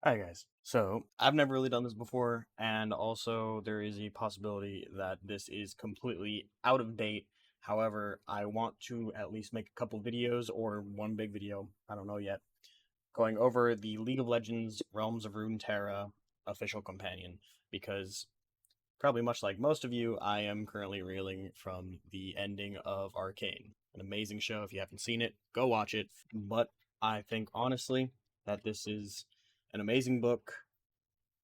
Hi guys. So I've never really done this before, and also there is a possibility that this is completely out of date. However, I want to at least make a couple videos or one big video, I don't know yet, going over the League of Legends Realms of Runeterra official companion, because probably much like most of you, I am currently reeling from the ending of Arcane. An amazing show. If you haven't seen it, go watch it. But I think honestly that this is an amazing book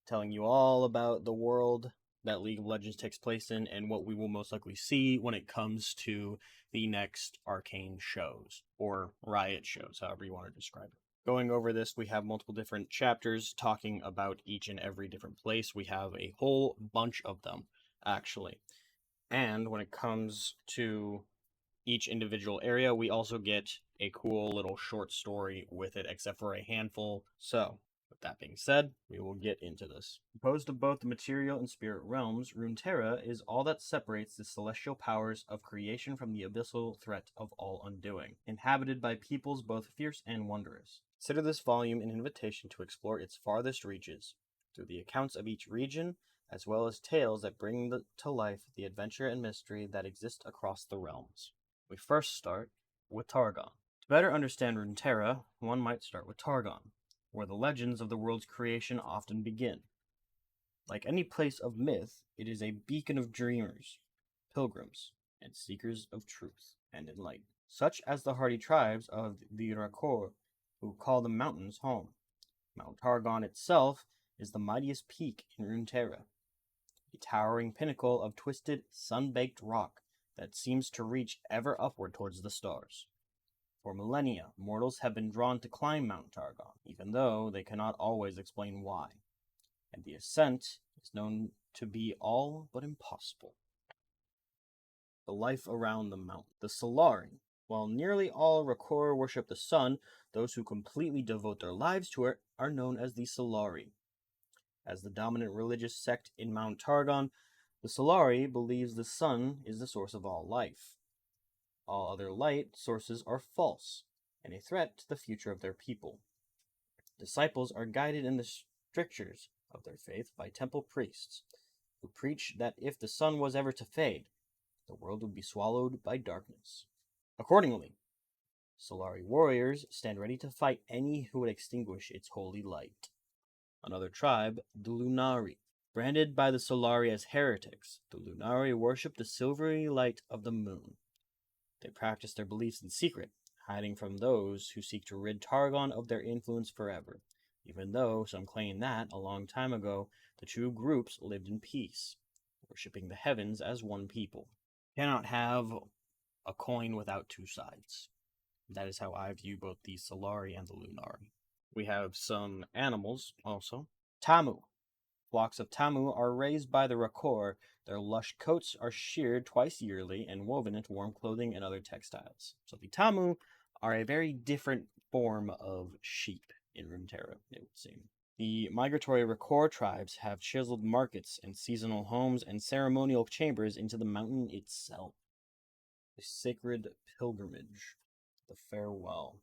telling you all about the world that League of Legends takes place in and what we will most likely see when it comes to the next Arcane shows, or Riot shows, however you want to describe it. Going over this, we have multiple different chapters talking about each and every different place. We have a whole bunch of them, actually. And when it comes to each individual area, we also get a cool little short story with it, except for a handful. So, with that being said, we will get into this. Composed of both the material and spirit realms, Runterra is all that separates the celestial powers of creation from the abyssal threat of all undoing, inhabited by peoples both fierce and wondrous. Consider this volume an invitation to explore its farthest reaches, through the accounts of each region, as well as tales that bring to life the adventure and mystery that exist across the realms. We first start with Targon. To better understand Runeterra, one might start with Targon, where the legends of the world's creation often begin. Like any place of myth, it is a beacon of dreamers, pilgrims, and seekers of truth and enlightenment, such as the hardy tribes of the Rakor, who call the mountains home. Mount Targon itself is the mightiest peak in Runeterra, a towering pinnacle of twisted, sun-baked rock that seems to reach ever upward towards the stars. For millennia, mortals have been drawn to climb Mount Targon, even though they cannot always explain why, and the ascent is known to be all but impossible. The life around the mountain. The Solari. While nearly all Rakor worship the sun, those who completely devote their lives to it are known as the Solari. As the dominant religious sect in Mount Targon, the Solari believes the sun is the source of all life. All other light sources are false, and a threat to the future of their people. Disciples are guided in the strictures of their faith by temple priests, who preach that if the sun was ever to fade, the world would be swallowed by darkness. Accordingly, Solari warriors stand ready to fight any who would extinguish its holy light. Another tribe, the Lunari. Branded by the Solari as heretics, the Lunari worship the silvery light of the moon. They practice their beliefs in secret, hiding from those who seek to rid Targon of their influence forever, even though some claim that, a long time ago, the two groups lived in peace, worshipping the heavens as one people. You cannot have a coin without two sides. That is how I view both the Solari and the Lunari. We have some animals also. Tamu. Flocks of tamu are raised by the Rakor. Their lush coats are sheared twice yearly and woven into warm clothing and other textiles. So the tamu are a very different form of sheep in Runeterra, it would seem. The migratory Rakor tribes have chiseled markets and seasonal homes and ceremonial chambers into the mountain itself. The sacred pilgrimage, the farewell.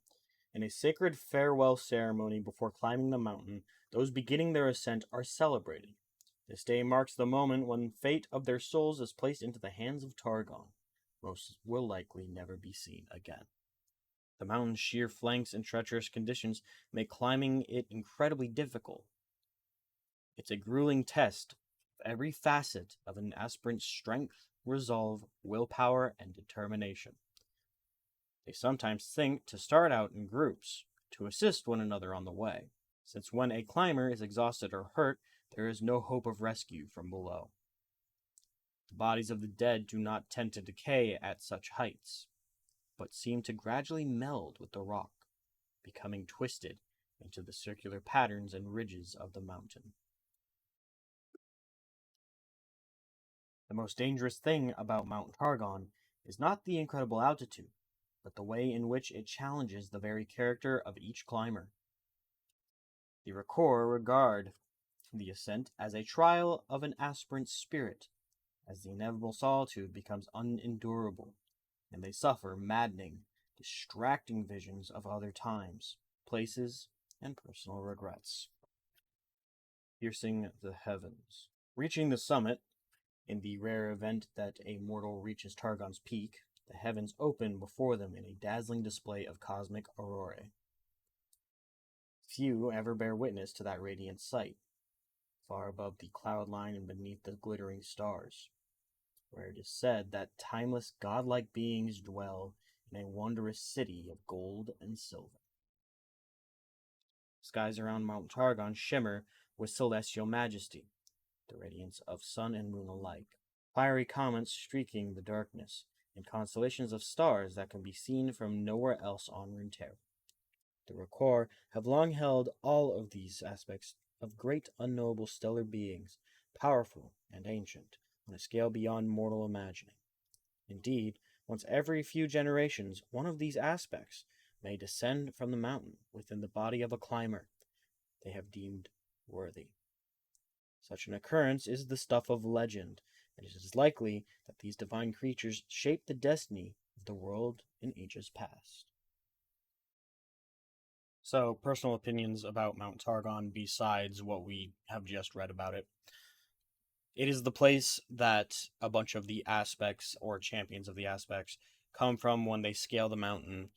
In a sacred farewell ceremony before climbing the mountain, those beginning their ascent are celebrated. This day marks the moment when fate of their souls is placed into the hands of Targon. Most will likely never be seen again. The mountain's sheer flanks and treacherous conditions make climbing it incredibly difficult. It's a grueling test of every facet of an aspirant's strength, resolve, willpower, and determination. They sometimes think to start out in groups, to assist one another on the way, since when a climber is exhausted or hurt, there is no hope of rescue from below. The bodies of the dead do not tend to decay at such heights, but seem to gradually meld with the rock, becoming twisted into the circular patterns and ridges of the mountain. The most dangerous thing about Mount Targon is not the incredible altitude, but the way in which it challenges the very character of each climber. The Rakor regard the ascent as a trial of an aspirant's spirit, as the inevitable solitude becomes unendurable, and they suffer maddening, distracting visions of other times, places, and personal regrets. piercing the heavens. Reaching the summit, in the rare event that a mortal reaches Targon's peak, the heavens open before them in a dazzling display of cosmic aurorae. Few ever bear witness to that radiant sight, far above the cloud line and beneath the glittering stars, where it is said that timeless godlike beings dwell in a wondrous city of gold and silver. Skies around Mount Targon shimmer with celestial majesty, the radiance of sun and moon alike, fiery comets streaking the darkness, and constellations of stars that can be seen from nowhere else on Runterra. The Rakor have long held all of these aspects of great unknowable stellar beings, powerful and ancient, on a scale beyond mortal imagining. Indeed, once every few generations, one of these aspects may descend from the mountain within the body of a climber they have deemed worthy. Such an occurrence is the stuff of legend, and it is likely that these divine creatures shaped the destiny of the world in ages past. So, personal opinions about Mount Targon besides what we have just read about it. It is the place that a bunch of the aspects, or champions of the aspects, come from when they scale the mountain.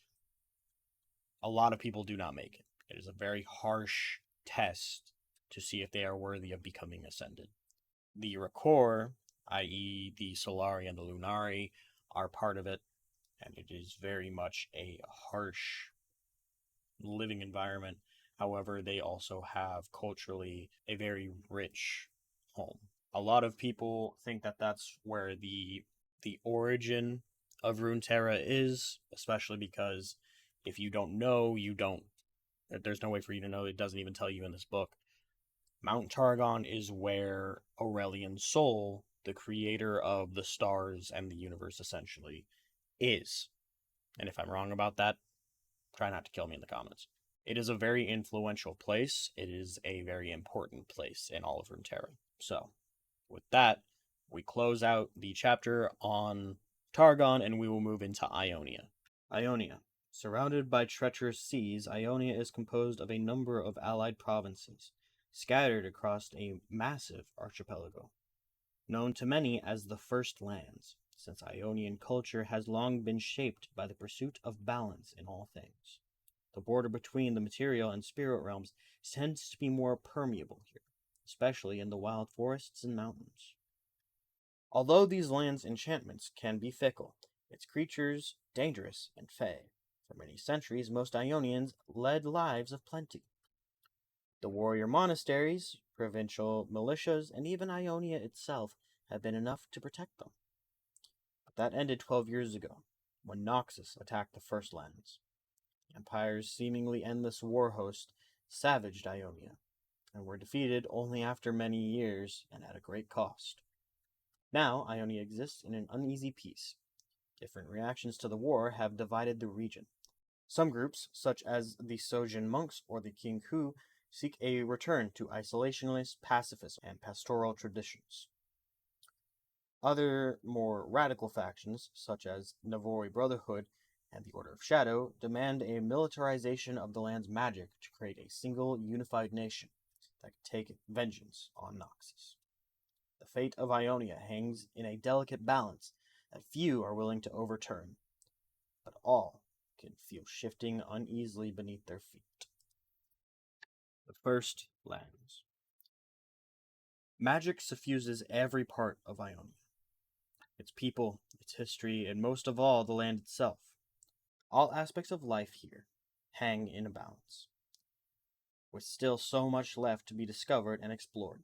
A lot of people do not make it. It is a very harsh test to see if they are worthy of becoming ascended. The Rakor, i.e. the Solari and the Lunari, are part of it, and it is very much a harsh living environment. However, they also have culturally a very rich home. A lot of people think that that's where the origin of Runeterra is, especially because if you don't know, you don't. There's no way for you to know. It doesn't even tell you in this book. Mount Targon is where Aurelian's soul, the creator of the stars and the universe essentially, is. And if I'm wrong about that, try not to kill me in the comments. It is a very influential place. It is a very important place in all of Runeterra. So, with that, we close out the chapter on Targon and we will move into Ionia. Ionia. Surrounded by treacherous seas, Ionia is composed of a number of allied provinces, scattered across a massive archipelago, known to many as the First Lands, since Ionian culture has long been shaped by the pursuit of balance in all things. The border between the material and spirit realms tends to be more permeable here, especially in the wild forests and mountains. Although these lands' enchantments can be fickle, its creatures dangerous and fey. For many centuries, most Ionians led lives of plenty. The warrior monasteries, provincial militias, and even Ionia itself have been enough to protect them. But that ended 12 years ago, when Noxus attacked the First Lands. The Empire's seemingly endless war host savaged Ionia, and were defeated only after many years and at a great cost. Now, Ionia exists in an uneasy peace. Different reactions to the war have divided the region. Some groups, such as the Sojin monks or the King Hu, seek a return to isolationist pacifism and pastoral traditions. Other more radical factions, such as Navori Brotherhood and the Order of Shadow, demand a militarization of the land's magic to create a single unified nation that can take vengeance on Noxus. The fate of Ionia hangs in a delicate balance that few are willing to overturn, but all can feel shifting uneasily beneath their feet. The First Lands. Magic suffuses every part of Ionia. Its people, its history, and most of all, the land itself. All aspects of life here hang in a balance, with still so much left to be discovered and explored.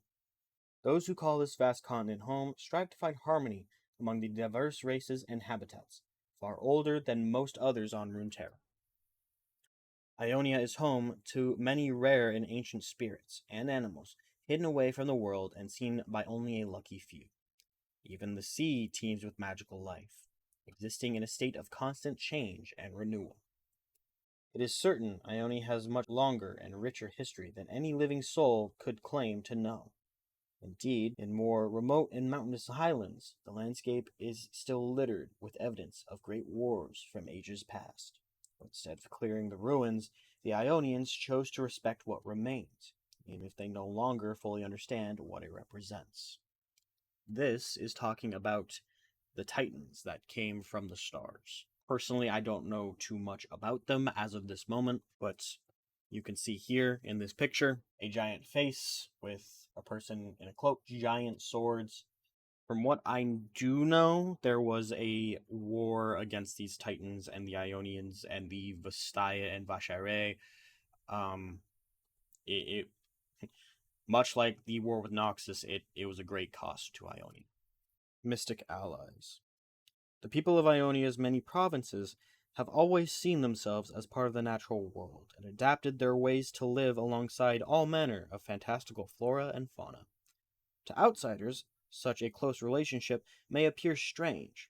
Those who call this vast continent home strive to find harmony among the diverse races and habitats, far older than most others on Runterra. Ionia is home to many rare and ancient spirits and animals hidden away from the world and seen by only a lucky few. Even the sea teems with magical life, existing in a state of constant change and renewal. It is certain Ionia has much longer and richer history than any living soul could claim to know. Indeed, in more remote and mountainous highlands, the landscape is still littered with evidence of great wars from ages past. Instead of clearing the ruins, the Ionians chose to respect what remains, even if they no longer fully understand what it represents. This is talking about the Titans that came from the stars. Personally, I don't know too much about them as of this moment, but you can see here in this picture a giant face with a person in a cloak, giant swords. From what I do know, there was a war against these Titans and the Ionians and the Vastaya and Vashare. Um, it much like the war with Noxus, it was a great cost to Ionia. Mystic allies. The people of Ionia's many provinces have always seen themselves as part of the natural world and adapted their ways to live alongside all manner of fantastical flora and fauna. To outsiders, such a close relationship may appear strange,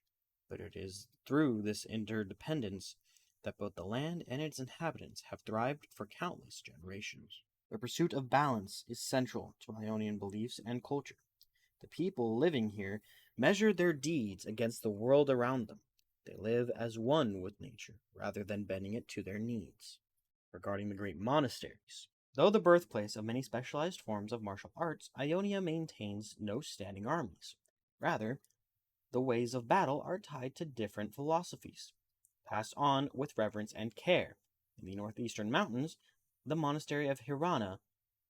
but it is through this interdependence that both the land and its inhabitants have thrived for countless generations. The pursuit of balance is central to Ionian beliefs and culture. The people living here measure their deeds against the world around them. They live as one with nature, rather than bending it to their needs. Regarding the great monasteries, though the birthplace of many specialized forms of martial arts, Ionia maintains no standing armies. Rather, the ways of battle are tied to different philosophies, passed on with reverence and care. In the northeastern mountains, the monastery of Hirana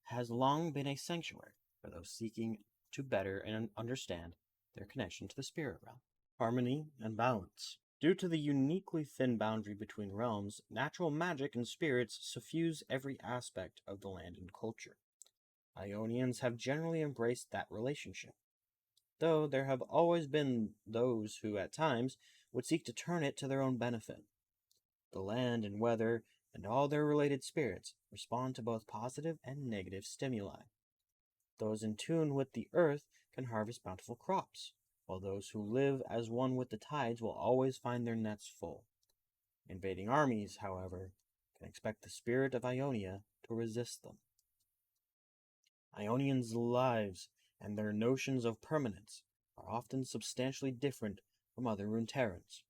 has long been a sanctuary for those seeking to better and understand their connection to the spirit realm. Harmony and balance. Due to the uniquely thin boundary between realms, natural magic and spirits suffuse every aspect of the land and culture. Ionians have generally embraced that relationship, though there have always been those who, at times, would seek to turn it to their own benefit. The land and weather and all their related spirits respond to both positive and negative stimuli. Those in tune with the earth can harvest bountiful crops, while those who live as one with the tides will always find their nets full. Invading armies, however, can expect the spirit of Ionia to resist them. Ionians' lives and their notions of permanence are often substantially different from other Runterrans.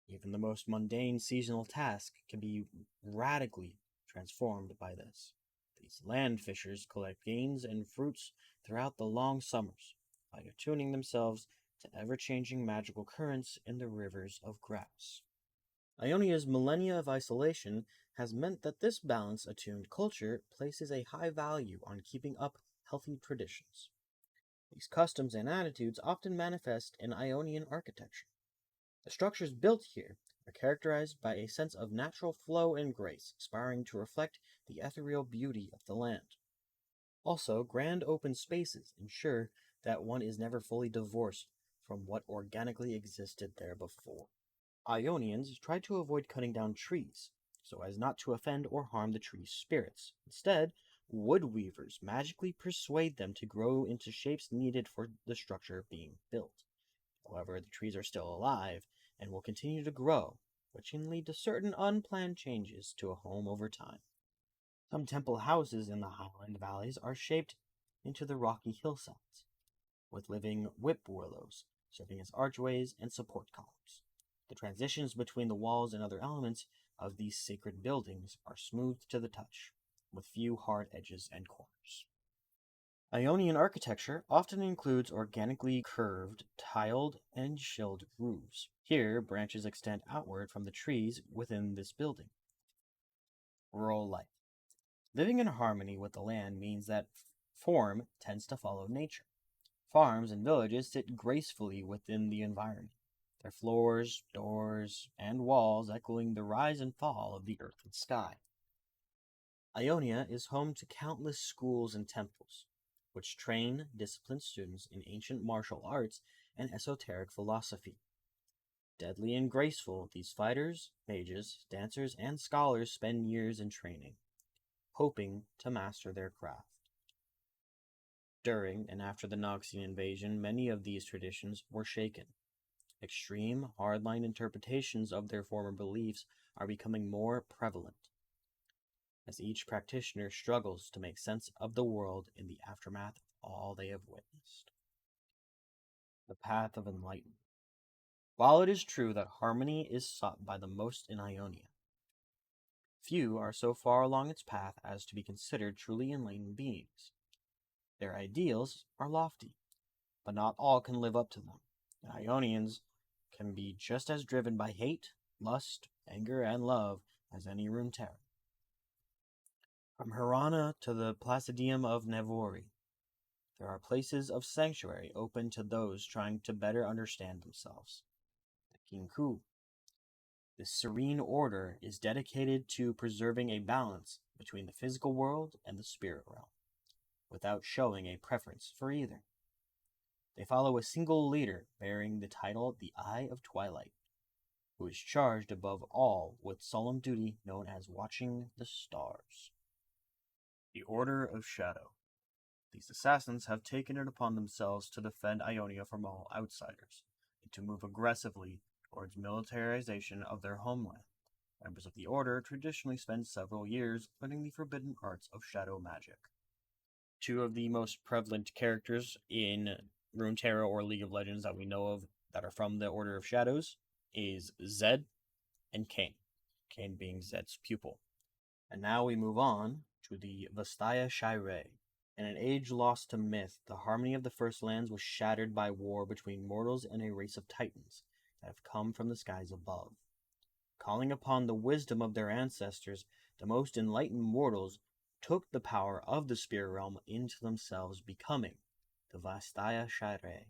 Even the most mundane seasonal task can be radically transformed by this. These land fishers collect gains and fruits throughout the long summers by attuning themselves to ever-changing magical currents in the rivers of grass. Ionia's millennia of isolation has meant that this balance-attuned culture places a high value on keeping up healthy traditions. These customs and attitudes often manifest in Ionian architecture. The structures built here are characterized by a sense of natural flow and grace, aspiring to reflect the ethereal beauty of the land. Also, grand open spaces ensure that one is never fully divorced from what organically existed there before. Ionians try to avoid cutting down trees, so as not to offend or harm the tree's spirits. Instead, wood weavers magically persuade them to grow into shapes needed for the structure being built. However, the trees are still alive and will continue to grow, which can lead to certain unplanned changes to a home over time. Some temple houses in the highland valleys are shaped into the rocky hillsides, with living whip willows serving as archways and support columns. The transitions between the walls and other elements of these sacred buildings are smooth to the touch, with few hard edges and corners. Ionian architecture often includes organically curved, tiled, and shilled roofs. Here, branches extend outward from the trees within this building. Rural life. Living in harmony with the land means that form tends to follow nature. Farms and villages sit gracefully within the environment, their floors, doors, and walls echoing the rise and fall of the earth and sky. Ionia is home to countless schools and temples, which train disciplined students in ancient martial arts and esoteric philosophy. Deadly and graceful, these fighters, mages, dancers, and scholars spend years in training, hoping to master their craft. During and after the Noxian invasion, many of these traditions were shaken. Extreme, hardline interpretations of their former beliefs are becoming more prevalent, as each practitioner struggles to make sense of the world in the aftermath of all they have witnessed. The path of enlightenment. While it is true that harmony is sought by the most in Ionia, Few are so far along its path as to be considered truly enlightened beings. Their ideals are lofty, but not all can live up to them. The Ionians can be just as driven by hate, lust, anger, and love as any Runterra. From Hirana to the Placidium of Nevori, there are places of sanctuary open to those trying to better understand themselves. The Kinku. This serene order is dedicated to preserving a balance between the physical world and the spirit realm, without showing a preference for either. They follow a single leader bearing the title the Eye of Twilight, who is charged above all with solemn duty known as watching the stars. The Order of Shadow. These assassins have taken it upon themselves to defend Ionia from all outsiders, and to move aggressively towards militarization of their homeland. Members of the Order traditionally spend several years learning the forbidden arts of shadow magic. Two of the most prevalent characters in Runeterra or League of Legends that we know of that are from the Order of Shadows is Zed and Kain. Kain being Zed's pupil. And now we move on to the Vastaya Shirei. In an age lost to myth, the harmony of the First Lands was shattered by war between mortals and a race of titans that have come from the skies above. Calling upon the wisdom of their ancestors, the most enlightened mortals took the power of the spirit realm into themselves, becoming the Vastaya Shirei,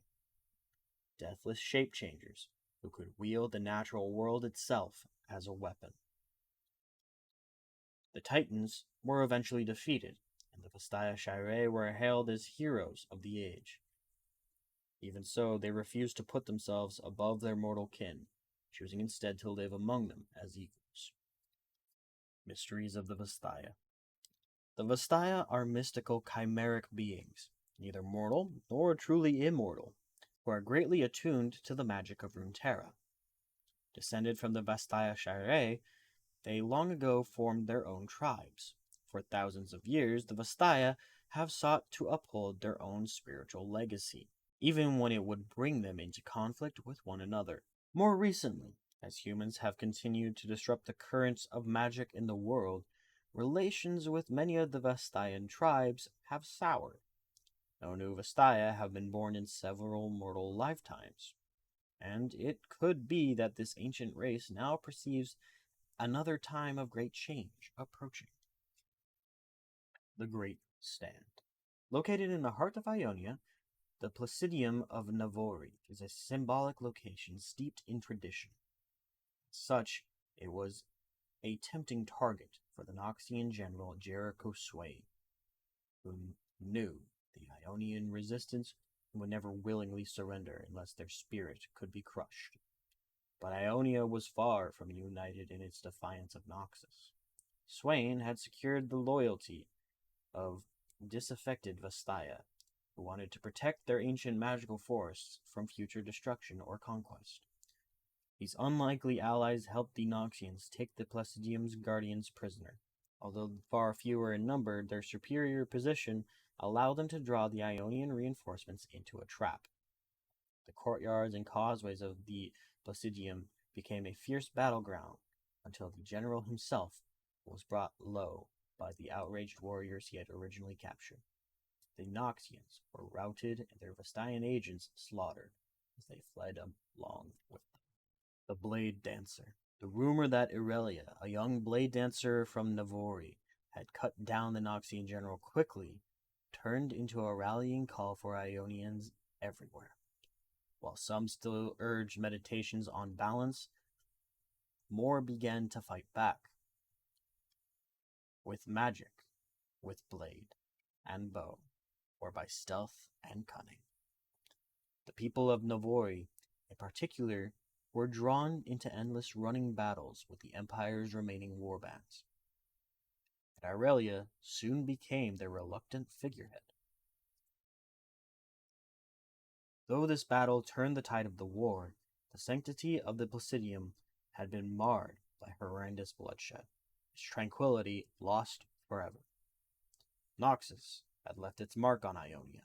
deathless shape-changers who could wield the natural world itself as a weapon. The Titans were eventually defeated, and the Vastaya Shirei were hailed as heroes of the age. Even so, they refused to put themselves above their mortal kin, choosing instead to live among them as equals. Mysteries of the Vastaya. The Vastaya are mystical chimeric beings, neither mortal nor truly immortal, who are greatly attuned to the magic of Runterra. Descended from the Vastaya Shirei, they long ago formed their own tribes. For thousands of years, the Vastaya have sought to uphold their own spiritual legacy, even when it would bring them into conflict with one another. More recently, as humans have continued to disrupt the currents of magic in the world, relations with many of the Vastayan tribes have soured. No new Vastaya have been born in several mortal lifetimes, and it could be that this ancient race now perceives another time of great change approaching. The Great Stand. Located in the heart of Ionia, the Placidium of Navori is a symbolic location steeped in tradition. As such, it was a tempting target for the Noxian general Jericho Swain, who knew the Ionian resistance and would never willingly surrender unless their spirit could be crushed. But Ionia was far from united in its defiance of Noxus. Swain had secured the loyalty of disaffected Vastaya, who wanted to protect their ancient magical forests from future destruction or conquest. These unlikely allies helped the Noxians take the Placidium's guardians prisoner. Although far fewer in number, their superior position allowed them to draw the Ionian reinforcements into a trap. The courtyards and causeways of the Placidium became a fierce battleground until the general himself was brought low by the outraged warriors he had originally captured. The Noxians were routed and their Vastayan agents slaughtered as they fled along with them. The Blade Dancer. The rumor that Irelia, a young blade dancer from Navori, had cut down the Noxian general quickly, turned into a rallying call for Ionians everywhere. While some still urged meditations on balance, more began to fight back. With magic, with blade and bow, or by stealth and cunning. The people of Navori, in particular, were drawn into endless running battles with the Empire's remaining warbands. And Irelia soon became their reluctant figurehead. Though this battle turned the tide of the war, the sanctity of the Placidium had been marred by horrendous bloodshed, its tranquility lost forever. Noxus had left its mark on Ionia,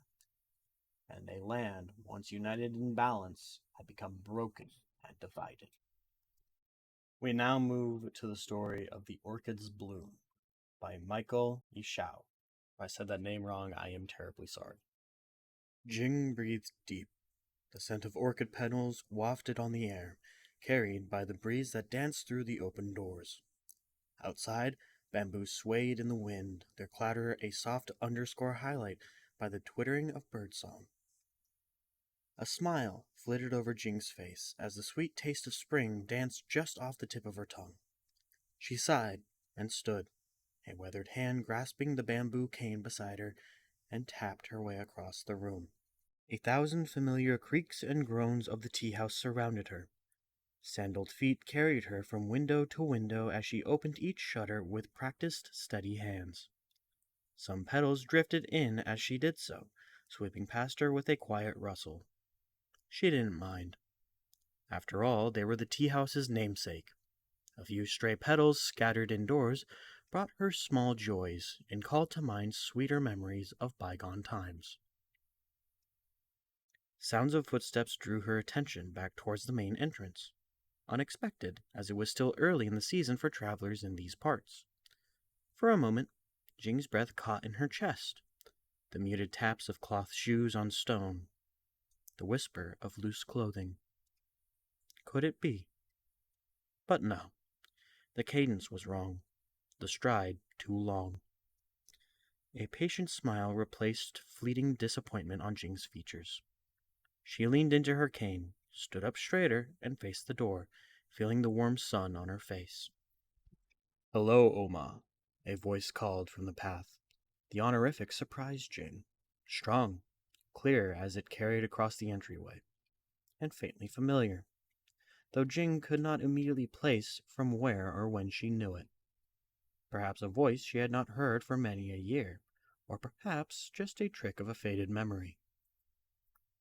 and a land once united in balance had become broken and divided. We now move to the story of The Orchid's Bloom by Michael Yishao. If I said that name wrong, I am terribly sorry. Jing breathed deep. The scent of orchid petals wafted on the air, carried by the breeze that danced through the open doors. Outside, bamboos swayed in the wind, their clatter a soft underscore highlight by the twittering of birdsong. A smile flitted over Jing's face as the sweet taste of spring danced just off the tip of her tongue. She sighed and stood, a weathered hand grasping the bamboo cane beside her, and tapped her way across the room. A thousand familiar creaks and groans of the tea-house surrounded her. Sandaled feet carried her from window to window as she opened each shutter with practiced, steady hands. Some petals drifted in as she did so, sweeping past her with a quiet rustle. She didn't mind. After all, they were the tea-house's namesake. A few stray petals scattered indoors brought her small joys and called to mind sweeter memories of bygone times. Sounds of footsteps drew her attention back towards the main entrance, unexpected as it was still early in the season for travelers in these parts. For a moment, Jing's breath caught in her chest, the muted taps of cloth shoes on stone, the whisper of loose clothing. Could it be? But no. The cadence was wrong, the stride too long. A patient smile replaced fleeting disappointment on Jing's features. She leaned into her cane, stood up straighter, and faced the door, feeling the warm sun on her face. "Hello, Oma," a voice called from the path. The honorific surprised Jing. Strong, clear as it carried across the entryway, and faintly familiar, though Jing could not immediately place from where or when she knew it. Perhaps a voice she had not heard for many a year, or perhaps just a trick of a faded memory.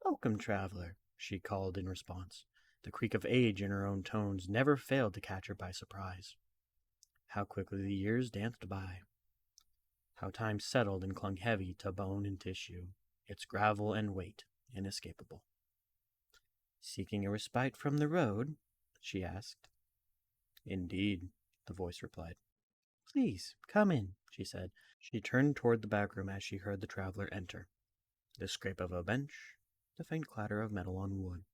"Welcome, traveler," she called in response. The creak of age in her own tones never failed to catch her by surprise. How quickly the years danced by. How time settled and clung heavy to bone and tissue, its gravel and weight inescapable. "Seeking a respite from the road?" she asked. "Indeed," the voice replied. "Please, come in," she said. She turned toward the back room as she heard the traveler enter. The scrape of a bench, the faint clatter of metal on wood.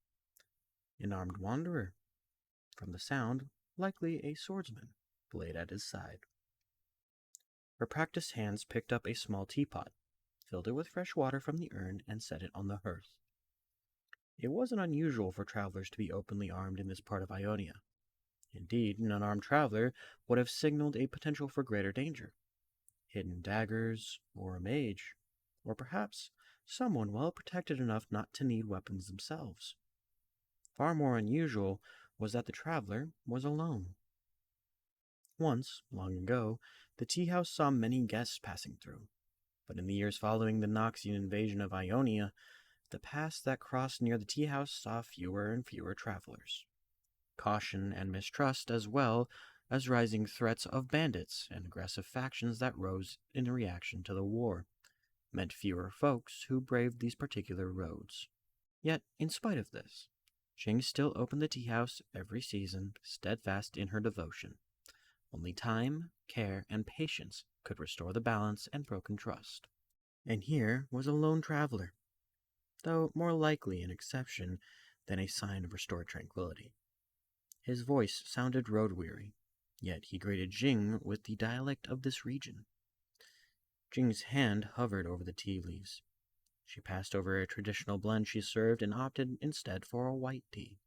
An armed wanderer. From the sound, likely a swordsman, blade at his side. Her practiced hands picked up a small teapot, filled it with fresh water from the urn, and set it on the hearth. It wasn't unusual for travelers to be openly armed in this part of Ionia. Indeed, an unarmed traveler would have signaled a potential for greater danger. Hidden daggers, or a mage, or perhaps someone well protected enough not to need weapons themselves. Far more unusual was that the traveler was alone. Once, long ago, the tea-house saw many guests passing through, but in the years following the Noxian invasion of Ionia, the paths that crossed near the tea-house saw fewer and fewer travelers. Caution and mistrust, as well as rising threats of bandits and aggressive factions that rose in reaction to the war, meant fewer folks who braved these particular roads. Yet, in spite of this, Jing still opened the tea-house every season, steadfast in her devotion. Only time, care, and patience could restore the balance and broken trust. And here was a lone traveler, though more likely an exception than a sign of restored tranquility. His voice sounded road-weary, yet he greeted Jing with the dialect of this region. Jing's hand hovered over the tea leaves. She passed over a traditional blend she served and opted instead for a white tea,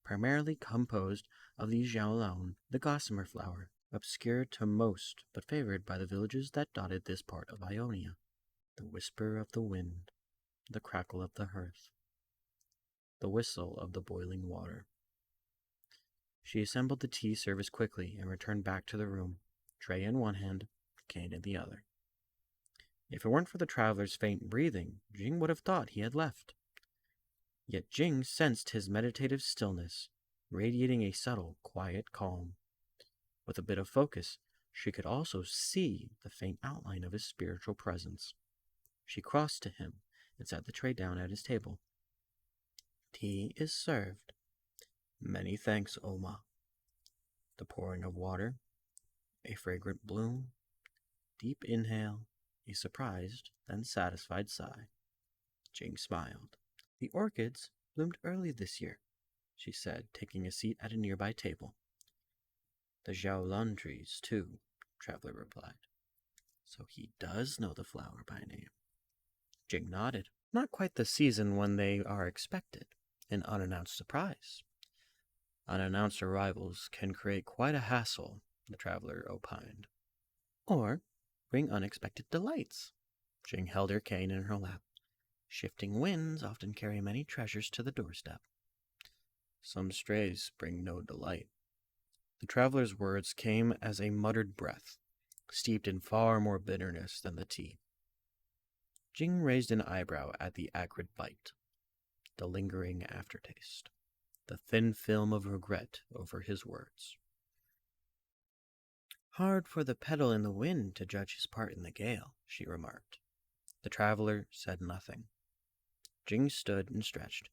primarily composed of the xiaolong, the gossamer flower, obscure to most but favored by the villages that dotted this part of Ionia. The whisper of the wind, the crackle of the hearth, the whistle of the boiling water. She assembled the tea service quickly and returned back to the room, tray in one hand, cane in the other. If it weren't for the traveler's faint breathing, Jing would have thought he had left. Yet Jing sensed his meditative stillness, radiating a subtle, quiet calm. With a bit of focus, she could also see the faint outline of his spiritual presence. She crossed to him and set the tray down at his table. "Tea is served." "Many thanks, Oma." The pouring of water, a fragrant bloom, deep inhale, a surprised, then satisfied sigh. Jing smiled. The orchids bloomed early this year, she said, taking a seat at a nearby table. The Xiaolun trees, too, Traveler replied. So he does know the flower by name. Jing nodded. Not quite the season when they are expected. An unannounced surprise. Unannounced arrivals can create quite a hassle, the traveler opined. Or bring unexpected delights. Jing held her cane in her lap. Shifting winds often carry many treasures to the doorstep. Some strays bring no delight. The traveler's words came as a muttered breath, steeped in far more bitterness than the tea. Jing raised an eyebrow at the acrid bite, the lingering aftertaste, the thin film of regret over his words. Hard for the petal in the wind to judge his part in the gale, she remarked. The traveler said nothing. Jing stood and stretched.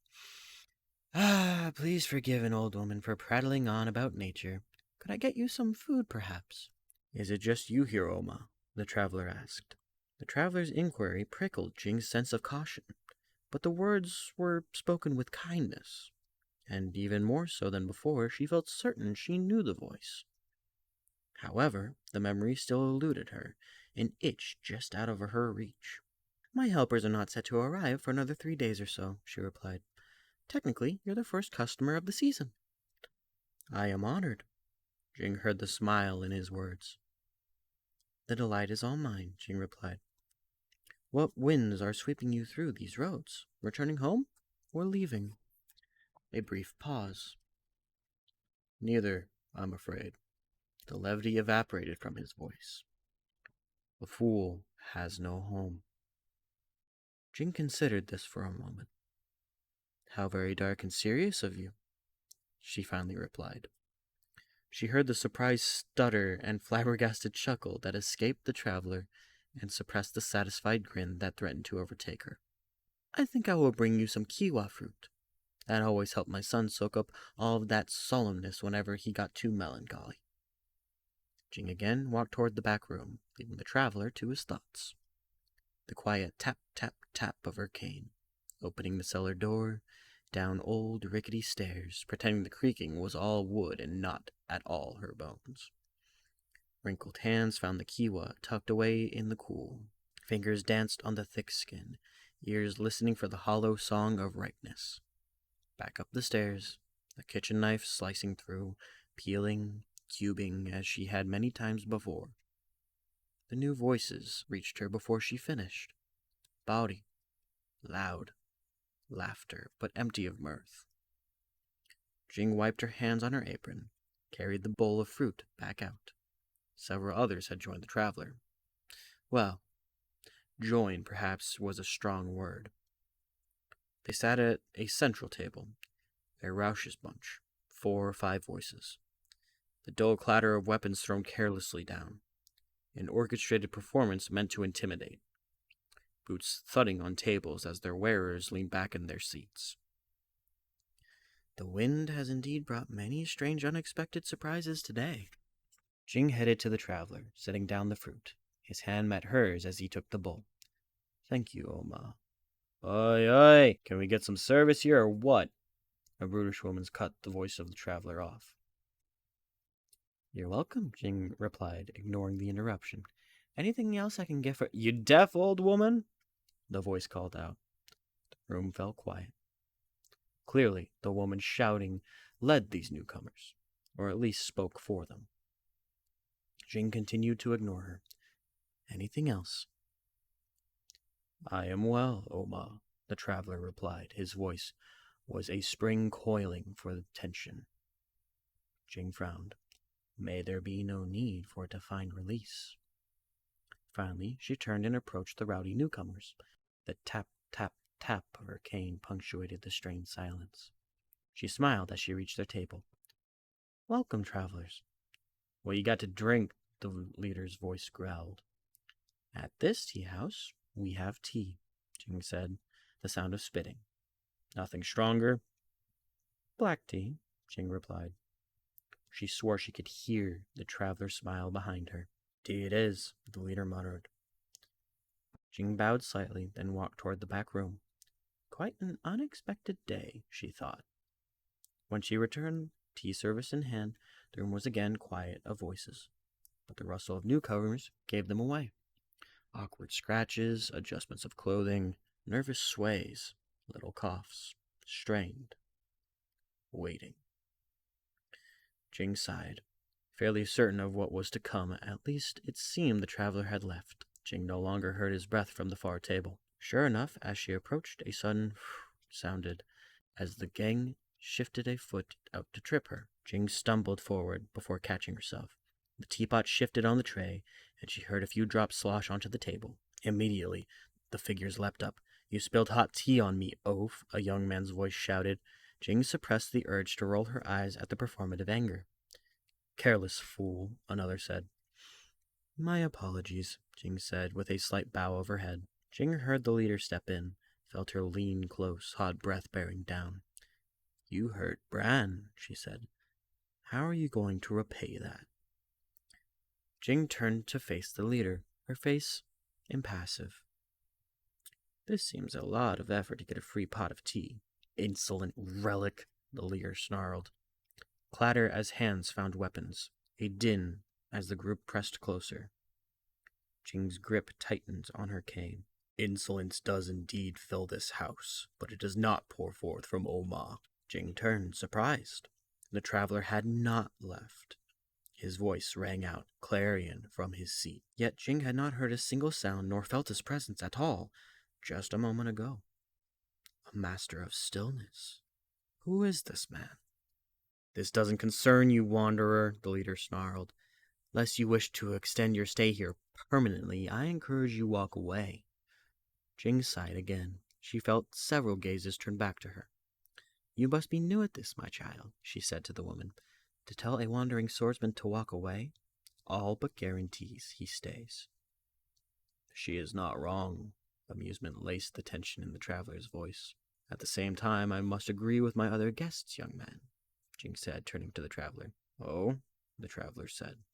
Please forgive an old woman for prattling on about nature. Could I get you some food, perhaps? Is it just you here, Oma? The traveler asked. The traveler's inquiry prickled Jing's sense of caution, but the words were spoken with kindness, and even more so than before, she felt certain she knew the voice. However, the memory still eluded her, an itch just out of her reach. My helpers are not set to arrive for another 3 days or so, she replied. Technically, you're the first customer of the season. I am honored. Jing heard the smile in his words. The delight is all mine, Jing replied. What winds are sweeping you through these roads? Returning home or leaving? A brief pause. Neither, I'm afraid. The levity evaporated from his voice. A fool has no home. Jing considered this for a moment. How very dark and serious of you, she finally replied. She heard the surprised stutter and flabbergasted chuckle that escaped the traveler and suppressed the satisfied grin that threatened to overtake her. I think I will bring you some kiwa fruit. That always helped my son soak up all of that solemnness whenever he got too melancholy. Jing again walked toward the back room, leaving the traveler to his thoughts. The quiet tap, tap, tap of her cane, opening the cellar door, down old rickety stairs, pretending the creaking was all wood and not at all her bones. Wrinkled hands found the kiwa tucked away in the cool. Fingers danced on the thick skin, ears listening for the hollow song of ripeness. Back up the stairs, the kitchen knife slicing through, peeling, cubing as she had many times before. The new voices reached her before she finished. Bawdy, loud, laughter, but empty of mirth. Jing wiped her hands on her apron, carried the bowl of fruit back out. Several others had joined the traveler. Well, join perhaps was a strong word. They sat at a central table, a raucous bunch, 4 or 5 voices. The dull clatter of weapons thrown carelessly down. An orchestrated performance meant to intimidate. Boots thudding on tables as their wearers leaned back in their seats. The wind has indeed brought many strange unexpected surprises today. Jing headed to the traveler, setting down the fruit. His hand met hers as he took the bowl. Thank you, Oma. Oi, oi! Can we get some service here or what? A brutish woman cut the voice of the traveler off. You're welcome, Jing replied, ignoring the interruption. Anything else I can get for— You deaf old woman? The voice called out. The room fell quiet. Clearly, the woman shouting led these newcomers, or at least spoke for them. Jing continued to ignore her. Anything else? I am well, Oma, the traveler replied. His voice was a spring coiling for the tension. Jing frowned. May there be no need for it to find release. Finally, she turned and approached the rowdy newcomers. The tap, tap, tap of her cane punctuated the strained silence. She smiled as she reached their table. Welcome, travelers. What you got to drink? The leader's voice growled. At this tea house, we have tea, Jing said, the sound of spitting. Nothing stronger? Black tea, Jing replied. She swore she could hear the traveler smile behind her. "Indeed it is," the leader muttered. Jing bowed slightly, then walked toward the back room. Quite an unexpected day, she thought. When she returned, tea service in hand, the room was again quiet of voices, but the rustle of newcomers gave them away. Awkward scratches, adjustments of clothing, nervous sways, little coughs, strained, waiting. Jing sighed, fairly certain of what was to come. At least it seemed the traveler had left. Jing no longer heard his breath from the far table. Sure enough, as she approached, a sudden sounded as the gang shifted a foot out to trip her. Jing stumbled forward before catching herself. The teapot shifted on the tray, and she heard a few drops slosh onto the table. Immediately, the figures leapt up. "You spilled hot tea on me, oaf," a young man's voice shouted. Jing suppressed the urge to roll her eyes at the performative anger. "Careless fool," another said. "My apologies," Jing said, with a slight bow of her head. Jing heard the leader step in, felt her lean close, hot breath bearing down. "You hurt Bran," she said. "How are you going to repay that?" Jing turned to face the leader, her face impassive. "This seems a lot of effort to get a free pot of tea." "Insolent relic," the leader snarled. Clatter as hands found weapons. A din as the group pressed closer. Jing's grip tightened on her cane. "Insolence does indeed fill this house, but it does not pour forth from Oma." Jing turned, surprised. The traveler had not left. His voice rang out, clarion, from his seat. Yet Jing had not heard a single sound nor felt his presence at all, just a moment ago. A master of stillness. Who is this man? "This doesn't concern you, wanderer," the leader snarled. "Lest you wish to extend your stay here permanently, I encourage you walk away." Jing sighed again. She felt several gazes turn back to her. "You must be new at this, my child," she said to the woman. "To tell a wandering swordsman to walk away, all but guarantees he stays." "She is not wrong." Amusement laced the tension in the traveler's voice. "At the same time, I must agree with my other guests, young man," Jing said, turning to the traveler. "Oh?" the traveler said.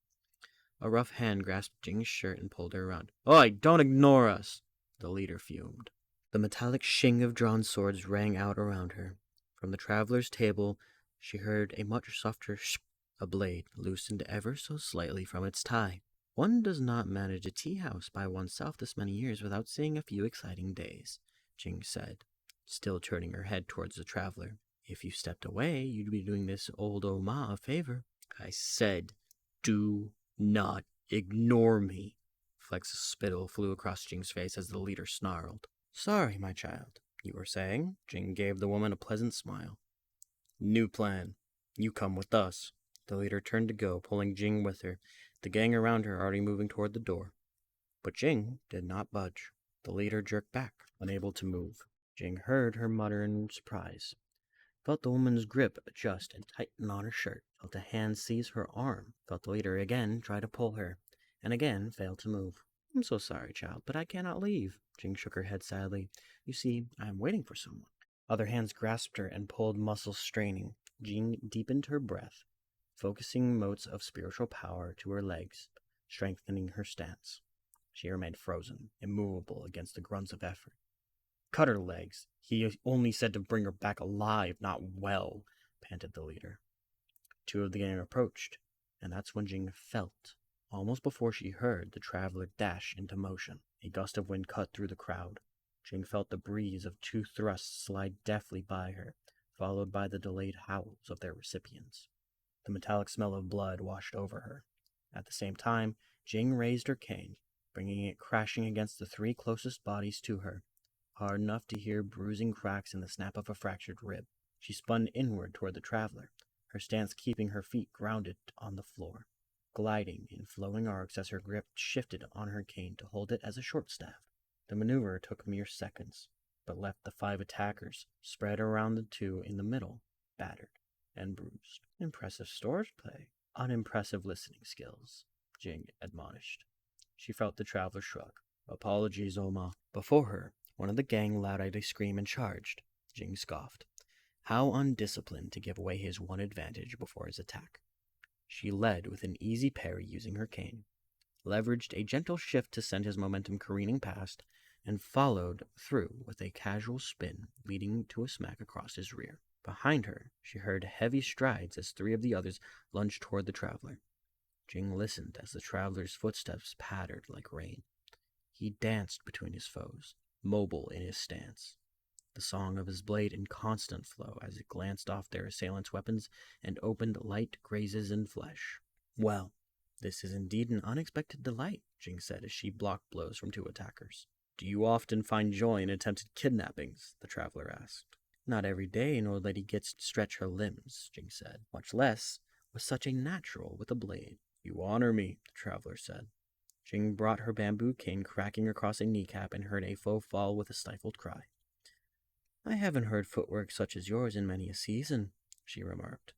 A rough hand grasped Jing's shirt and pulled her around. "Oi, don't ignore us!" the leader fumed. The metallic shing of drawn swords rang out around her. From the traveler's table, she heard a much softer sh. A blade loosened ever so slightly from its tie. "One does not manage a tea house by oneself this many years without seeing a few exciting days," Jing said, still turning her head towards the traveler. "If you stepped away, you'd be doing this old Oma a favor." "I said, do not ignore me." Flecks of spittle flew across Jing's face as the leader snarled. "Sorry, my child. You were saying?" Jing gave the woman a pleasant smile. "New plan. You come with us." The leader turned to go, pulling Jing with her, the gang around her already moving toward the door. But Jing did not budge. The leader jerked back, unable to move. Jing heard her mutter in surprise, felt the woman's grip adjust and tighten on her shirt, felt a hand seize her arm, felt the leader again try to pull her, and again fail to move. "I'm so sorry, child, but I cannot leave." Jing shook her head sadly. "You see, I am waiting for someone." Other hands grasped her and pulled, muscles straining. Jing deepened her breath, focusing motes of spiritual power to her legs, strengthening her stance. She remained frozen, immovable against the grunts of effort. "Cut her legs. He only said to bring her back alive, not well," panted the leader. Two of the gang approached, and that's when Jing felt, almost before she heard, the traveler dash into motion. A gust of wind cut through the crowd. Jing felt the breeze of two thrusts slide deftly by her, followed by the delayed howls of their recipients. The metallic smell of blood washed over her. At the same time, Jing raised her cane, bringing it crashing against the three closest bodies to her, hard enough to hear bruising cracks and the snap of a fractured rib. She spun inward toward the traveler, her stance keeping her feet grounded on the floor, gliding in flowing arcs as her grip shifted on her cane to hold it as a short staff. The maneuver took mere seconds, but left the five attackers spread around the two in the middle, battered and bruised. "Impressive swordplay, unimpressive listening skills," Jing admonished. She felt the traveler shrug. "Apologies, Oma." Before her, one of the gang let out a scream and charged. Jing scoffed. How undisciplined to give away his one advantage before his attack. She led with an easy parry using her cane, leveraged a gentle shift to send his momentum careening past, and followed through with a casual spin leading to a smack across his rear. Behind her, she heard heavy strides as 3 of the others lunged toward the traveler. Jing listened as the traveler's footsteps pattered like rain. He danced between his foes, mobile in his stance, the song of his blade in constant flow as it glanced off their assailants' weapons and opened light grazes in flesh. Well, this is indeed an unexpected delight, Jing said as she blocked blows from 2 attackers. Do you often find joy in attempted kidnappings? The traveler asked. Not every day an old lady gets to stretch her limbs, Jing said, much less with such a natural with a blade. You honor me, the traveler said. Jing brought her bamboo cane cracking across a kneecap and heard a foe fall with a stifled cry. I haven't heard footwork such as yours in many a season, she remarked,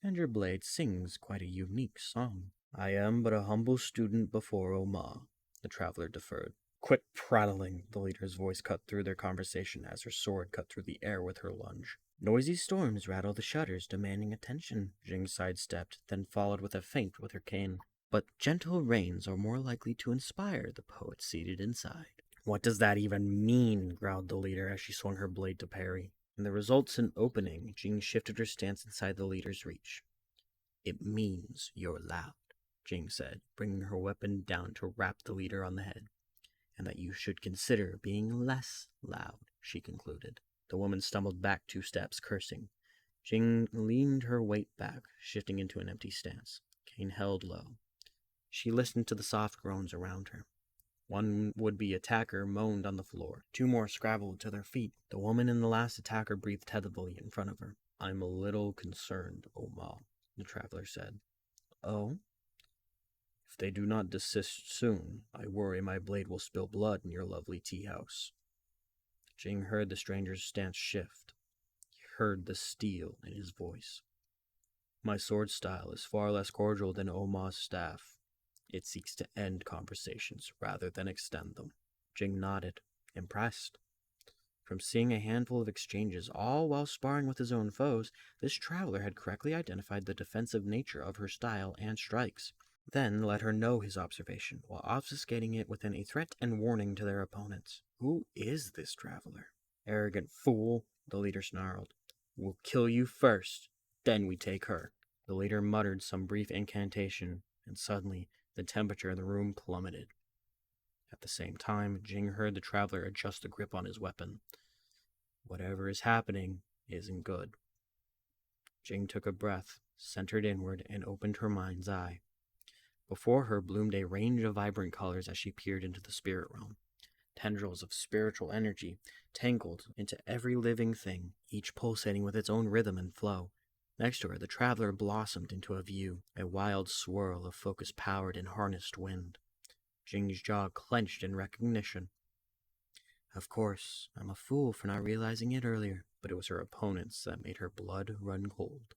and your blade sings quite a unique song. I am but a humble student before Oma, the traveler deferred. Quit prattling, the leader's voice cut through their conversation as her sword cut through the air with her lunge. Noisy storms rattle the shutters, demanding attention. Jing sidestepped, then followed with a feint with her cane. But gentle rains are more likely to inspire the poet seated inside. What does that even mean? Growled the leader as she swung her blade to parry. In the resultant opening, Jing shifted her stance inside the leader's reach. It means you're loud, Jing said, bringing her weapon down to rap the leader on the head. And that you should consider being less loud, she concluded. The woman stumbled back 2 steps, cursing. Jing leaned her weight back, shifting into an empty stance, cane held low. She listened to the soft groans around her. 1 would-be attacker moaned on the floor. 2 more scrabbled to their feet. The woman and the last attacker breathed heavily in front of her. I'm a little concerned, Oma, the traveler said. Oh? If they do not desist soon, I worry my blade will spill blood in your lovely tea house. Jing heard the stranger's stance shift. He heard the steel in his voice. My sword style is far less cordial than Oma's staff. It seeks to end conversations rather than extend them. Jing nodded, impressed. From seeing a handful of exchanges, all while sparring with his own foes, this traveler had correctly identified the defensive nature of her style and strikes, then let her know his observation, while obfuscating it within a threat and warning to their opponents. Who is this traveler? Arrogant fool, the leader snarled. We'll kill you first, then we take her. The leader muttered some brief incantation, and suddenly the temperature in the room plummeted. At the same time, Jing heard the traveler adjust the grip on his weapon. Whatever is happening isn't good. Jing took a breath, centered inward, and opened her mind's eye. Before her bloomed a range of vibrant colors as she peered into the spirit realm. Tendrils of spiritual energy tangled into every living thing, each pulsating with its own rhythm and flow. Next to her, the traveler blossomed into a view, a wild swirl of focus-powered and harnessed wind. Jing's jaw clenched in recognition. Of course, I'm a fool for not realizing it earlier, but it was her opponents that made her blood run cold.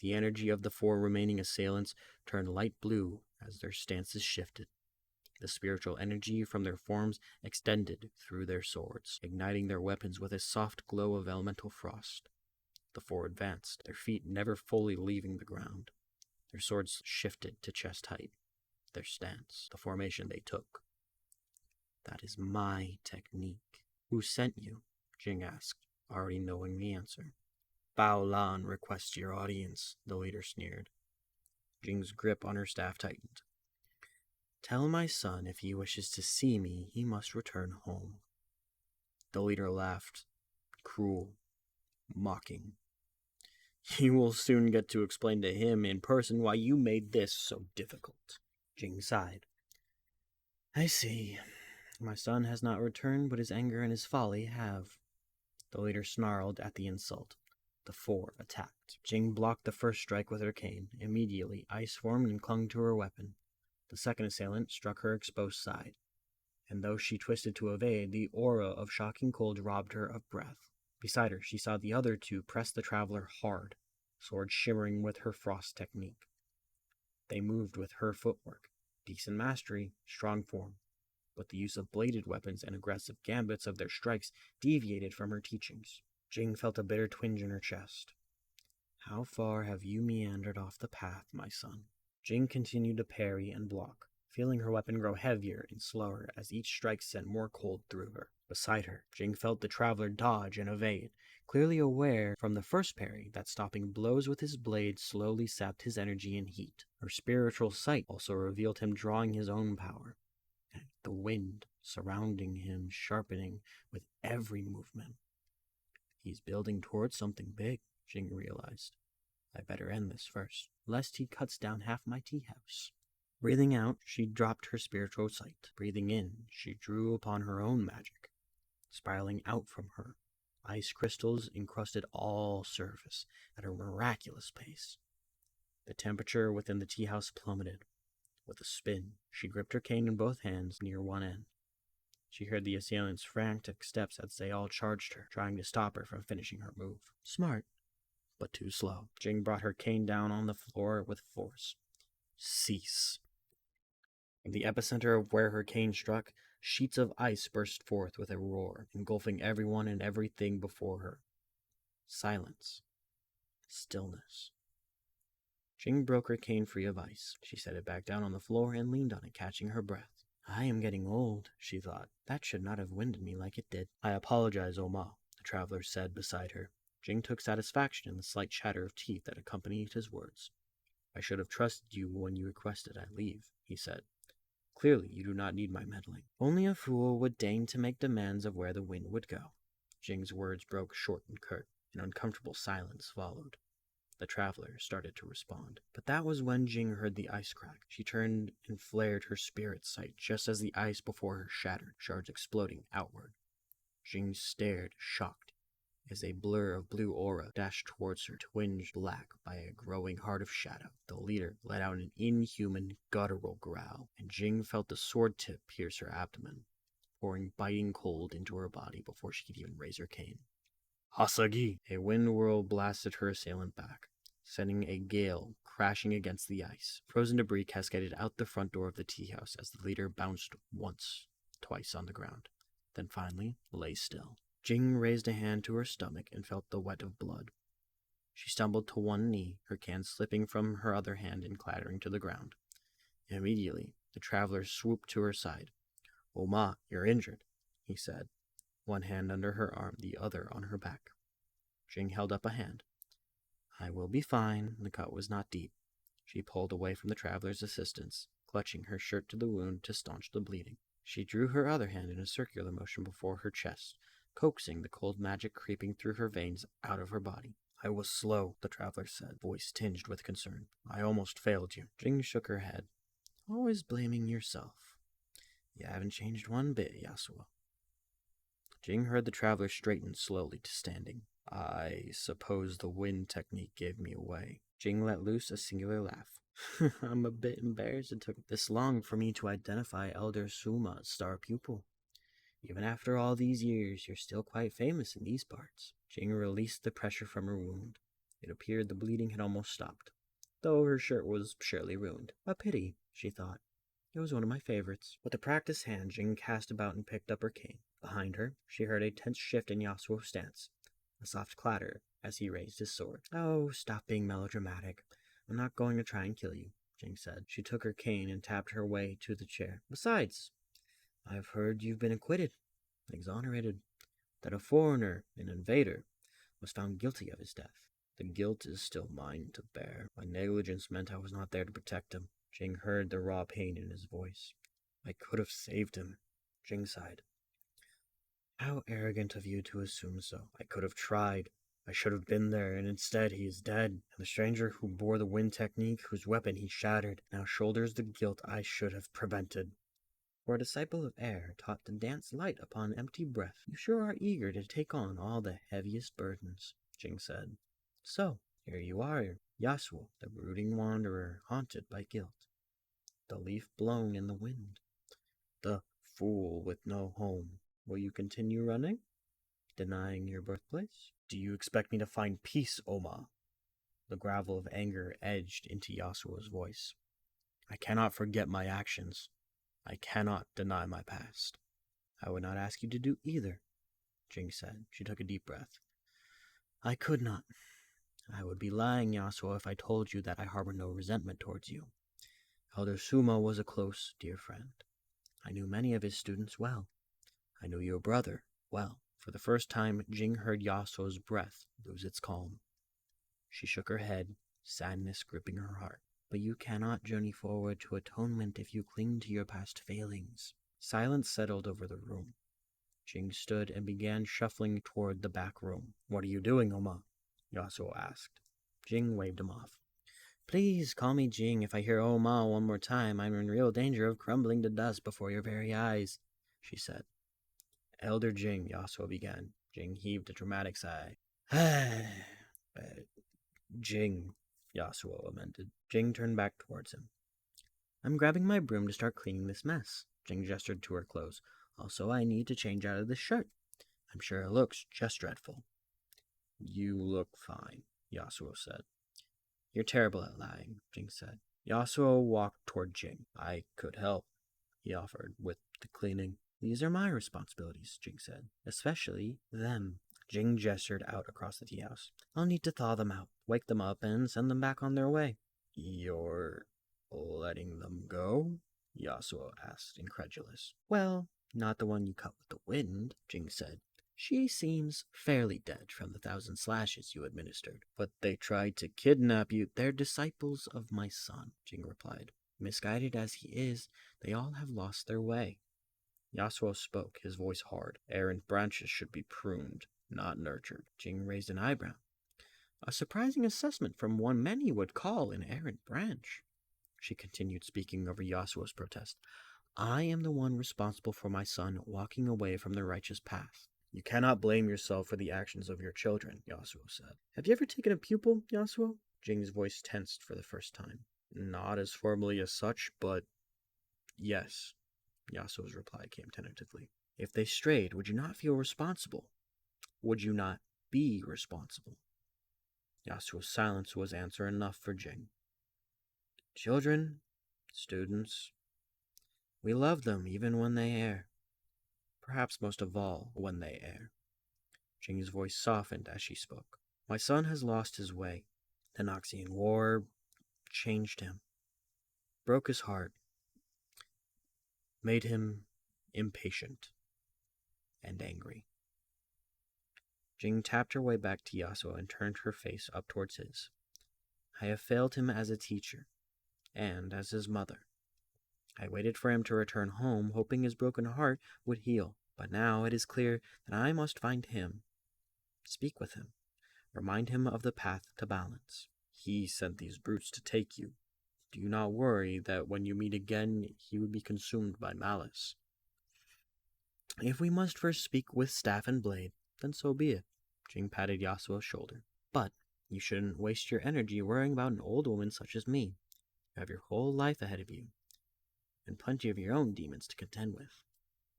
The energy of the 4 remaining assailants turned light blue as their stances shifted. The spiritual energy from their forms extended through their swords, igniting their weapons with a soft glow of elemental frost. The 4 advanced, their feet never fully leaving the ground. Their swords shifted to chest height. Their stance, the formation they took. That is my technique. Who sent you? Jing asked, already knowing the answer. Bao Lan requests your audience, the leader sneered. Jing's grip on her staff tightened. Tell my son if he wishes to see me, he must return home. The leader laughed, cruel, mocking. You will soon get to explain to him in person why you made this so difficult. Jing sighed. I see. My son has not returned, but his anger and his folly have. The leader snarled at the insult. The 4 attacked. Jing blocked the first strike with her cane. Immediately, ice formed and clung to her weapon. The second assailant struck her exposed side, and though she twisted to evade, the aura of shocking cold robbed her of breath. Beside her, she saw the other 2 press the traveler hard, sword shimmering with her frost technique. They moved with her footwork, decent mastery, strong form, but the use of bladed weapons and aggressive gambits of their strikes deviated from her teachings. Jing felt a bitter twinge in her chest. How far have you meandered off the path, my son? Jing continued to parry and block, feeling her weapon grow heavier and slower as each strike sent more cold through her. Beside her, Jing felt the traveler dodge and evade, clearly aware from the first parry that stopping blows with his blade slowly sapped his energy and heat. Her spiritual sight also revealed him drawing his own power, and the wind surrounding him sharpening with every movement. He's building towards something big, Jing realized. I better end this first, lest he cuts down half my tea house. Breathing out, she dropped her spiritual sight. Breathing in, she drew upon her own magic. Spiraling out from her, ice crystals encrusted all surface at a miraculous pace. The temperature within the tea house plummeted. With a spin, she gripped her cane in both hands near one end. She heard the assailants' frantic steps as they all charged her, trying to stop her from finishing her move. Smart, but too slow. Jing brought her cane down on the floor with force. Cease. In the epicenter of where her cane struck, sheets of ice burst forth with a roar, engulfing everyone and everything before her. Silence. Stillness. Jing broke her cane free of ice. She set it back down on the floor and leaned on it, catching her breath. I am getting old, she thought. That should not have winded me like it did. I apologize, Oma, the traveler said beside her. Jing took satisfaction in the slight chatter of teeth that accompanied his words. I should have trusted you when you requested I leave, he said. Clearly, you do not need my meddling. Only a fool would deign to make demands of where the wind would go. Jing's words broke short and curt. An uncomfortable silence followed. The traveler started to respond. But that was when Jing heard the ice crack. She turned and flared her spirit sight just as the ice before her shattered, shards exploding outward. Jing stared, shocked, as a blur of blue aura dashed towards her, twinged black by a growing heart of shadow. The leader let out an inhuman, guttural growl, and Jing felt the sword tip pierce her abdomen, pouring biting cold into her body before she could even raise her cane. Hasagi! A wind whirl blasted her assailant back, sending a gale crashing against the ice. Frozen debris cascaded out the front door of the tea house as the leader bounced once, twice on the ground, then finally lay still. Jing raised a hand to her stomach and felt the wet of blood. She stumbled to one knee, her can slipping from her other hand and clattering to the ground. Immediately, the traveler swooped to her side. Oma, you're injured, he said, one hand under her arm, the other on her back. Jing held up a hand. I will be fine. The cut was not deep. She pulled away from the traveler's assistance, clutching her shirt to the wound to staunch the bleeding. She drew her other hand in a circular motion before her chest, coaxing the cold magic creeping through her veins out of her body. I was slow, the traveler said, voice tinged with concern. I almost failed you. Jing shook her head. Always blaming yourself. You haven't changed one bit, Yasuo. Jing heard the traveler straighten slowly to standing. I suppose the wind technique gave me away. Jing let loose a singular laugh. I'm a bit embarrassed it took this long for me to identify Elder Suma's star pupil. Even after all these years, you're still quite famous in these parts. Jing released the pressure from her wound. It appeared the bleeding had almost stopped, though her shirt was surely ruined. A pity, she thought. It was one of my favorites. With a practiced hand, Jing cast about and picked up her cane. Behind her, she heard a tense shift in Yasuo's stance, a soft clatter as he raised his sword. Oh, stop being melodramatic. I'm not going to try and kill you, Jing said. She took her cane and tapped her way to the chair. Besides, I've heard you've been acquitted, exonerated, that a foreigner, an invader, was found guilty of his death. The guilt is still mine to bear. My negligence meant I was not there to protect him. Jing heard the raw pain in his voice. I could have saved him. Jing sighed. How arrogant of you to assume so. I could have tried. I should have been there, and instead he is dead. And the stranger who bore the wind technique, whose weapon he shattered, now shoulders the guilt I should have prevented. For a disciple of air, taught to dance light upon empty breath, you sure are eager to take on all the heaviest burdens, Jing said. So, here you are, Yasuo, the brooding wanderer, haunted by guilt. The leaf blown in the wind. The fool with no home. Will you continue running? Denying your birthplace? Do you expect me to find peace, Oma? The gravel of anger edged into Yasuo's voice. I cannot forget my actions. I cannot deny my past. I would not ask you to do either, Jing said. She took a deep breath. I could not. I would be lying, Yasuo, if I told you that I harbor no resentment towards you. Elder Sumo was a close, dear friend. I knew many of his students well. I knew your brother well. For the first time, Jing heard Yasuo's breath lose its calm. She shook her head, sadness gripping her heart. But you cannot journey forward to atonement if you cling to your past failings. Silence settled over the room. Jing stood and began shuffling toward the back room. What are you doing, Oma? Yasuo asked. Jing waved him off. Please call me Jing. If I hear Oma one more time, I'm in real danger of crumbling to dust before your very eyes, she said. Elder Jing, Yasuo began. Jing heaved a dramatic sigh. Jing, Yasuo amended. Jing turned back towards him. I'm grabbing my broom to start cleaning this mess. Jing gestured to her clothes. Also, I need to change out of this shirt. I'm sure it looks just dreadful. You look fine, Yasuo said. You're terrible at lying, Jing said. Yasuo walked toward Jing. I could help, he offered, with the cleaning. These are my responsibilities, Jing said. Especially them. Jing gestured out across the tea house. I'll need to thaw them out, wake them up, and send them back on their way. You're letting them go? Yasuo asked, incredulous. Well, not the one you cut with the wind, Jing said. She seems fairly dead from the 1,000 slashes you administered. But they tried to kidnap you. They're disciples of my son, Jing replied. Misguided as he is, they all have lost their way. Yasuo spoke, his voice hard. Errant branches should be pruned, not nurtured. Jing raised an eyebrow. A surprising assessment from one many would call an errant branch. She continued, speaking over Yasuo's protest. I am the one responsible for my son walking away from the righteous path. You cannot blame yourself for the actions of your children, Yasuo said. Have you ever taken a pupil, Yasuo? Jing's voice tensed for the first time. Not as formally as such, but yes, Yasuo's reply came tentatively. If they strayed, would you not feel responsible? Would you not be responsible? Yasuo's silence was answer enough for Jing. Children, students, we love them even when they err. Perhaps most of all when they err. Jing's voice softened as she spoke. My son has lost his way. The Noxian War changed him, broke his heart, made him impatient and angry. Jing tapped her way back to Yasuo and turned her face up towards his. I have failed him as a teacher, and as his mother. I waited for him to return home, hoping his broken heart would heal, but now it is clear that I must find him, speak with him, remind him of the path to balance. He sent these brutes to take you. Do you not worry that when you meet again, he would be consumed by malice? If we must first speak with staff and blade, then so be it. Jing patted Yasuo's shoulder. But you shouldn't waste your energy worrying about an old woman such as me. You have your whole life ahead of you, and plenty of your own demons to contend with.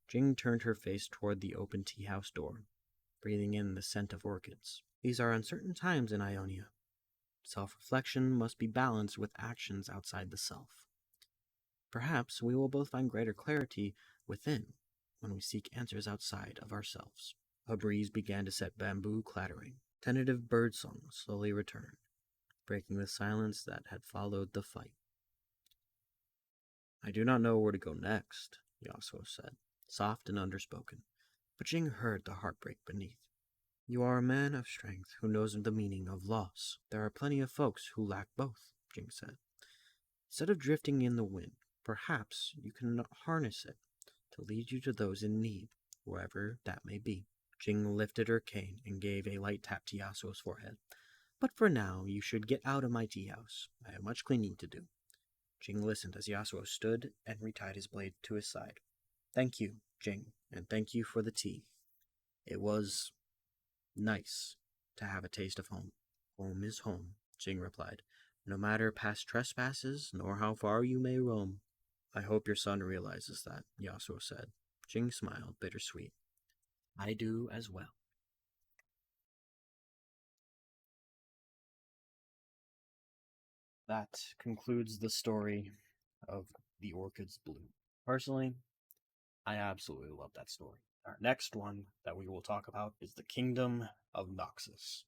Jing turned her face toward the open tea house door, breathing in the scent of orchids. These are uncertain times in Ionia. Self-reflection must be balanced with actions outside the self. Perhaps we will both find greater clarity within when we seek answers outside of ourselves. A breeze began to set bamboo clattering. Tentative birdsong slowly returned, breaking the silence that had followed the fight. I do not know where to go next, Yasuo said, soft and underspoken, but Jing heard the heartbreak beneath. You are a man of strength who knows the meaning of loss. There are plenty of folks who lack both, Jing said. Instead of drifting in the wind, perhaps you can harness it to lead you to those in need, wherever that may be. Jing lifted her cane and gave a light tap to Yasuo's forehead. But for now, you should get out of my tea house. I have much cleaning to do. Jing listened as Yasuo stood and retied his blade to his side. Thank you, Jing, and thank you for the tea. It was nice to have a taste of home. Home is home, Jing replied, no matter past trespasses nor how far you may roam. I hope your son realizes that, Yasuo said. Jing smiled, bittersweet. I do as well. That concludes the story of The Orchids Bloom. Personally, I absolutely love that story. Our next one that we will talk about is The Kingdom of Noxus.